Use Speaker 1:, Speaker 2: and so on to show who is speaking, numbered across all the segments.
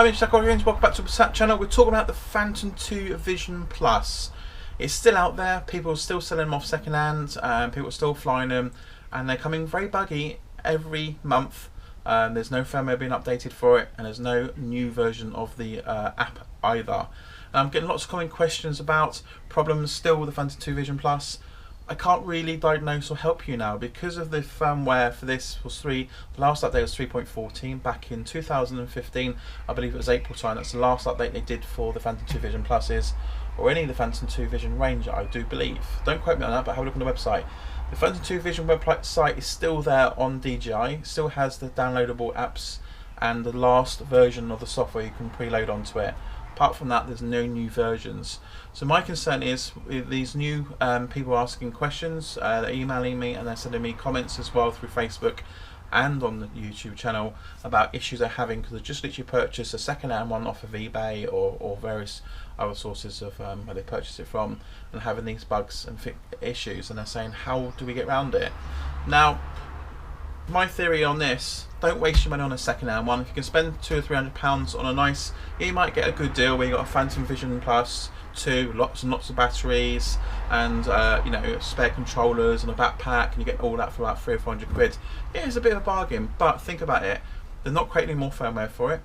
Speaker 1: it's Jack Orange. Welcome back to the channel. We're talking about the Phantom 2 Vision Plus. It's still out there. People are still selling them off second hand. People are still flying them, and they're coming very buggy every month. There's no firmware being updated for it, and there's no new version of the app either. I'm getting lots of common questions about problems still with the Phantom 2 Vision Plus. I can't really diagnose or help you now because of the firmware for this was the last update was 3.14 back in 2015. I believe it was April time. That's the last update they did for the Phantom 2 Vision Pluses or any of the Phantom 2 Vision range, I do believe. Don't quote me on that, but have a look on the website. The Phantom 2 Vision website is still there on DJI. It still has the downloadable apps and the last version of the software you can preload onto it. Apart from that, there's no new versions. So my concern is with these new people asking questions, they're emailing me and they're sending me comments as well through Facebook and on the YouTube channel about issues they're having because they just literally purchased a second-hand one off of eBay or various other sources of where they purchased it from, and having these bugs and issues, and they're saying, how do we get around it? Now, my theory on this, don't waste your money on a second-hand one. If you can spend £200 or £300 on a nice, you might get a good deal where you got a Phantom Vision Plus 2, lots and lots of batteries, and you know, spare controllers and a backpack, and you get all that for about 300 or 400 quid. Yeah, it's a bit of a bargain, but think about it. They're not creating any more firmware for it.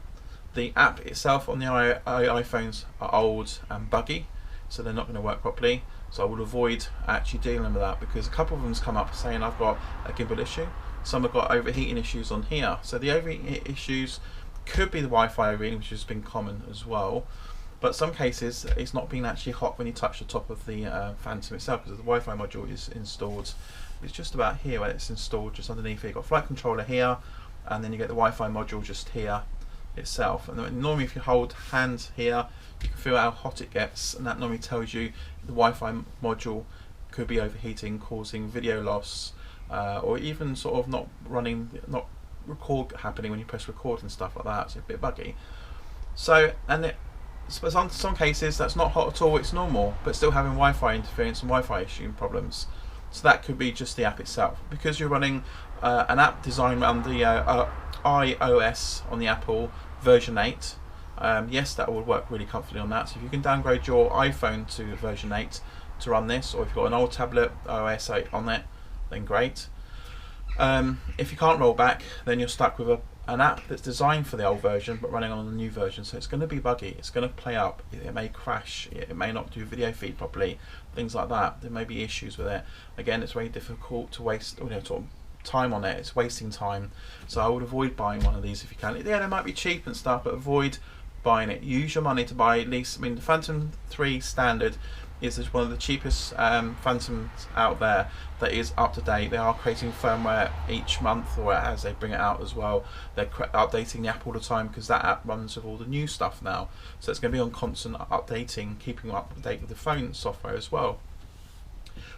Speaker 1: The app itself on the iPhones are old and buggy, so they're not going to work properly. So I would avoid actually dealing with that because a couple of them's come up saying I've got a gimbal issue. Some have got overheating issues on here. So the overheating issues could be the Wi-Fi overheating, which has been common as well. But some cases it's not been actually hot when you touch the top of the Phantom itself because the Wi-Fi module is installed. It's just about here where it's installed, just underneath it. You've got flight controller here, and then you get the Wi-Fi module just here itself. And normally if you hold hand here, you can feel how hot it gets, and that normally tells you the Wi-Fi module could be overheating, causing video loss, or even sort of not record happening when you press record and stuff like that. It's a bit buggy. So, and some cases that's not hot at all, it's normal, but still having Wi-Fi interference and Wi-Fi issue problems. So that could be just the app itself. Because you're running an app designed around the iOS on the Apple version 8, yes, that will work really comfortably on that. So if you can downgrade your iPhone to version 8 to run this, or if you've got an old tablet iOS 8 on it, then great. If you can't roll back, then you're stuck with an app that's designed for the old version but running on the new version, so it's going to be buggy, it's going to play up, it may crash, it may not do video feed properly, things like that. There may be issues with it. Again, it's very difficult to waste sort of time on it, it's wasting time, so I would avoid buying one of these if you can. Yeah, they might be cheap and stuff, but avoid buying it. Use your money to buy at least, I mean, the Phantom 3 standard is one of the cheapest Phantoms out there that is up to date. They are creating firmware each month, or as they bring it out as well. They're updating the app all the time because that app runs with all the new stuff now. So it's going to be on constant updating, keeping up to date with the phone software as well.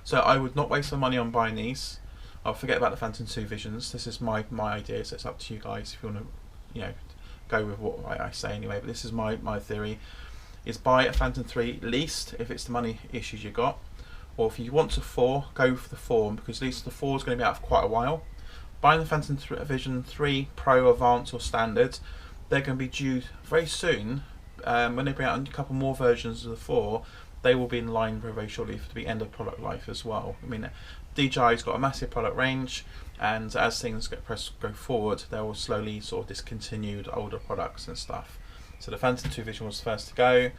Speaker 1: So I would not waste my money on buying these. I'll forget about the Phantom 2 Visions. This is my idea, so it's up to you guys if you want to, you know, go with what I say anyway. But this is my theory. Is buy a Phantom 3 at least if it's the money issues you got, or if you want to 4, go for the 4 because at least the 4 is going to be out for quite a while. Buying the Phantom Vision 3 Pro, Advanced or Standard, they're going to be due very soon. When they bring out a couple more versions of the 4, they will be in line very, very shortly to be end of product life as well. I mean, DJI's got a massive product range, and as things go forward, they will slowly sort of discontinue older products and stuff. So the Phantom 2 Vision was the first to go.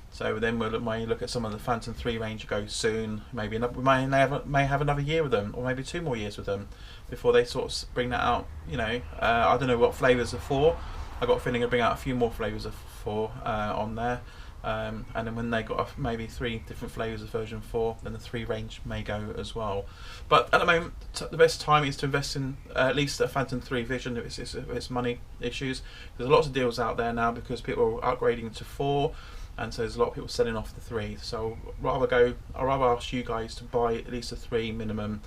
Speaker 1: So then we'll look at some of the Phantom 3 range to go soon. Maybe we may have another year with them, or maybe 2 more years with them before they sort of bring that out. You know, I don't know what flavours are for. I got a feeling they'll bring out a few more flavours of 4 on there. And then when they got maybe 3 different flavours of version 4, then the 3 range may go as well. But at the moment, the best time is to invest in at least a Phantom 3 Vision if it's money issues. There's lots of deals out there now because people are upgrading to 4, and so there's a lot of people selling off the 3. So I'd rather ask you guys to buy at least a 3 minimum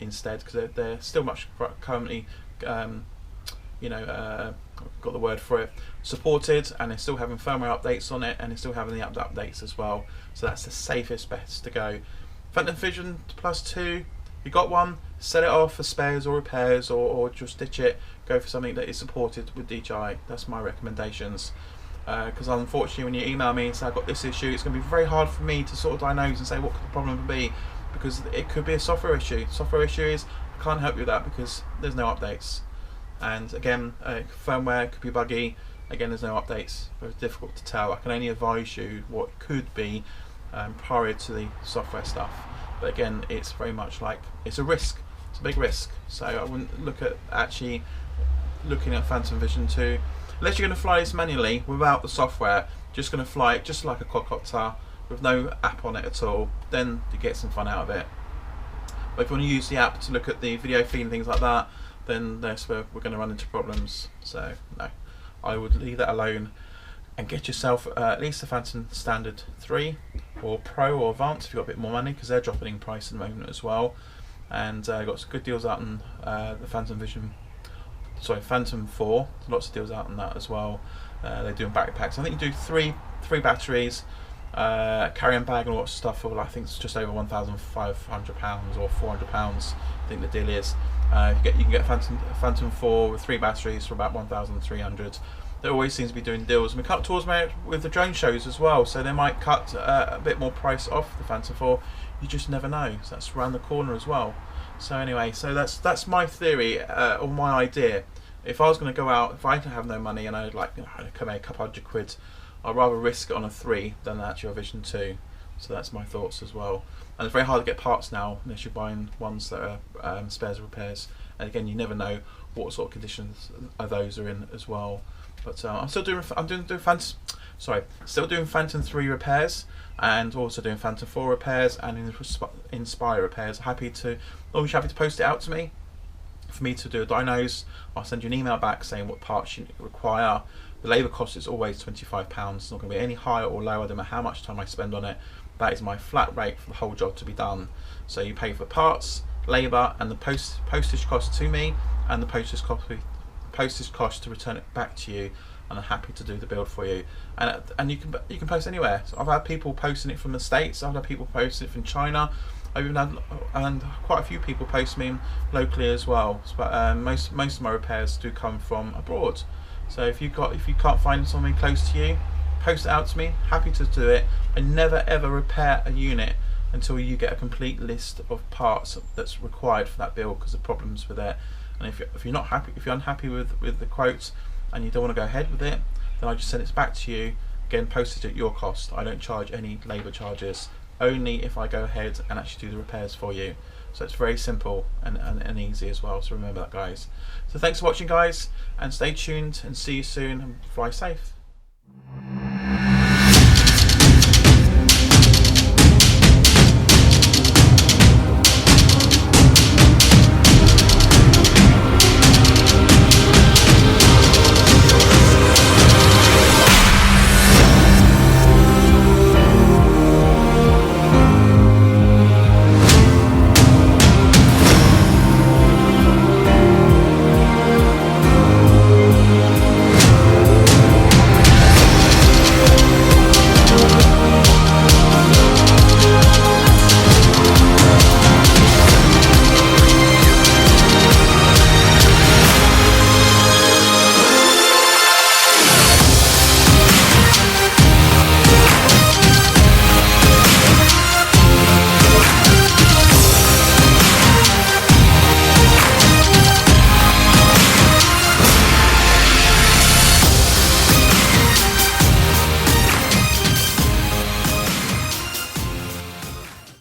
Speaker 1: instead, because they're still much currently got the word for it, supported, and they're still having firmware updates on it, and they're still having the updates as well. So that's the safest bet to go. Phantom Vision Plus 2, you got one, sell it off for spares or repairs, or just ditch it, go for something that is supported with DJI. That's my recommendations. because unfortunately when you email me and say I've got this issue, it's going to be very hard for me to sort of diagnose and say what could the problem be, because it could be a software issue. Software issue is I can't help you with that because there's no updates. And again, firmware could be buggy. Again, there's no updates. Very difficult to tell. I can only advise you what could be prior to the software stuff. But again, it's very much like it's a risk. It's a big risk. So I wouldn't look at actually looking at Phantom Vision 2 unless you're going to fly this manually without the software. Just going to fly it just like a quadcopter with no app on it at all. Then you get some fun out of it. But if you want to use the app to look at the video feed and things like that, then that's where we're going to run into problems. So no, I would leave that alone and get yourself at least the Phantom Standard 3 or Pro or Advanced if you've got a bit more money, because they're dropping in price at the moment as well. And got some good deals out on the Phantom 4. Lots of deals out on that as well. They're doing battery packs. I think you do three batteries, carry-on bag and all that stuff for, I think it's just over £1,500 or £400. I think the deal is. You can get Phantom 4 with 3 batteries for about 1,300. They always seems to be doing deals, and we cut tours with the drone shows as well, so they might cut a bit more price off the Phantom 4. You just never know. So that's around the corner as well. So anyway, so that's my theory or my idea. If I was going to go out, if I have no money and I'd like come a couple £100, I'd rather risk it on a 3 than actually a Vision 2. So that's my thoughts as well. And it's very hard to get parts now unless you're buying ones that are spares and repairs. And again, you never know what sort of conditions those are in as well. But I'm still doing Phantom 3 repairs, and also doing Phantom 4 repairs and Inspire repairs. Always happy to post it out to me for me to do a diagnose. I'll send you an email back saying what parts you require. The labour cost is always £25. It's not going to be any higher or lower than how much time I spend on it. That is my flat rate for the whole job to be done. So you pay for parts, labour, and the postage cost to me, and the postage cost to return it back to you, and I'm happy to do the build for you. And you can post anywhere. So I've had people posting it from the States. I've had people posting it from China. I've even had and quite a few people post me locally as well. But most of my repairs do come from abroad. So if you can't find something close to you, post it out to me. Happy to do it. I never ever repair a unit until you get a complete list of parts that's required for that build, because of problems with it. And if you're not happy, if you're unhappy with the quote and you don't want to go ahead with it, then I just send it back to you. Again, postage at your cost. I don't charge any labour charges, only if I go ahead and actually do the repairs for you. So it's very simple and easy as well. So remember that, guys. So thanks for watching, guys, and stay tuned and see you soon, and fly safe.